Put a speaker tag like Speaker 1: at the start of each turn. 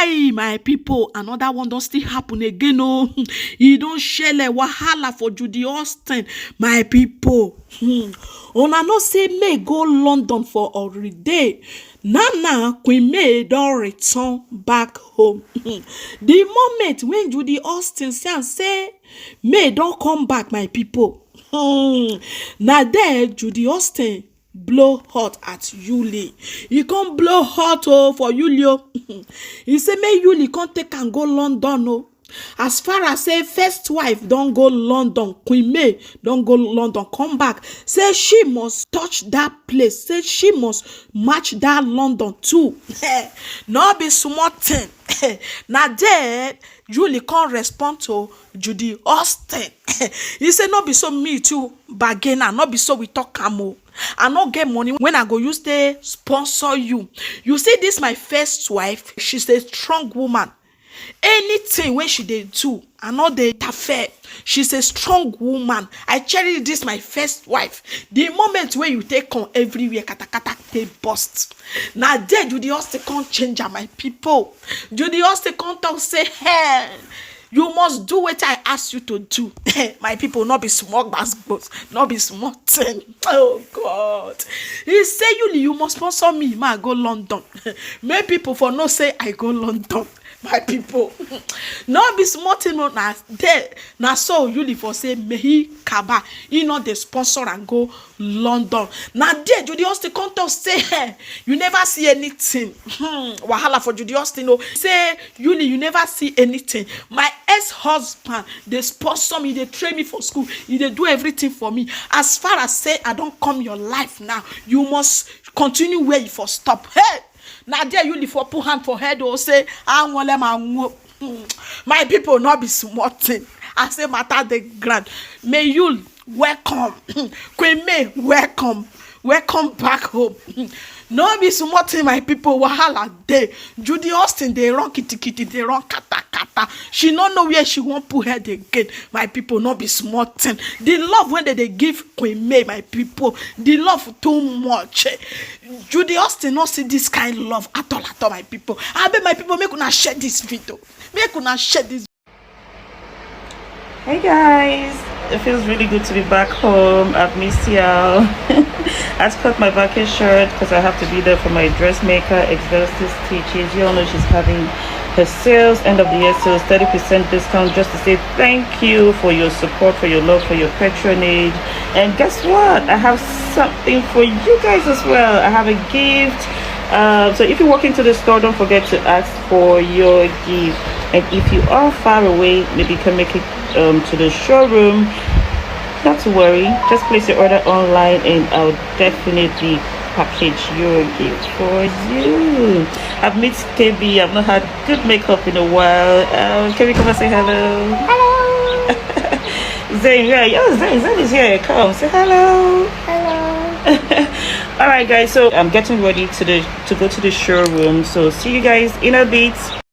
Speaker 1: Kai, my people, another one don't still happen again. Oh, you don't share wahala for JudyAustin, my people. Una no say May go London for holiday. Now, Queen May don't return back home. The moment when JudyAustin say May don't come back, my people. Now there JudyAustin blow hot at Yuli. He can't blow hot for Yuli. He say MayYul can't take and go London. Oh. As far as say first wife don't go London, Queen May don't go London, come back. Say she must touch that place. Say she must match that London too. No be small thing. Now there Yuli can't respond to JudyAustin. He say no be so me too bargainer, no be so we talk camo. I not get money when I go use to sponsor you. You see, this my first wife. She's a strong woman. Anything when she did do, I know the affair. She's a strong woman. I cherish this my first wife. The moment when you take on everywhere, kata kata they bust. Now there JudyAustin can't change her, my people. JudyAustin can't talk say, hey, you must do what I ask you to do. My people, not be small basketballs, not be small thing. Oh God. He say you must sponsor me. I go London. Many people for no say I go London. My people, not be smart enough now. There, now so Yuli for say Mehi Kaba, you know the sponsor and go London. Now there, JudyAustin can't say hey, you never see anything. Wahala for JudyAustin. No, say Yuli, you never see anything. My ex-husband, they sponsor me, they train me for school, they do everything for me. As far as say I don't come your life now, you must continue where you for stop. Hey. Now there you for put hand for head or say I want them my people not be smarting. I say matter the grand. MayYul welcome. Queen May welcome. Welcome back home. No be smarting, my people. Wahala day. JudyAustin they run kitty, they run kata kata. She don't know where she won't put head again. My people not be smarting. The love when they give Queen May, my people. The love too much. JudyAustin not see this kind of love at all, my people. I bet my people make una share this video. Make una share this.
Speaker 2: Hey guys, it feels really good to be back home. I've missed y'all. I cut my vacation short because I have to be there for my dressmaker exhaustive stitches. You all know she's having her sales end of the year sales, 30% discount, just to say thank you for your support, for your love, for your patronage. And guess what? I have something for you guys as well. I have a gift. So if you walk into the store, don't forget to ask for your gift. And if you are far away, maybe you can make it to the showroom. Not to worry, just place your order online and I'll definitely package your gift for you. I've met KB. I've not had good makeup in a while. Can we come and say hello? Hello. Zayn, yeah, Zayn is here. Come say hello.
Speaker 3: Hello.
Speaker 2: All right, guys. So I'm getting ready to go to the showroom. So see you guys in a bit.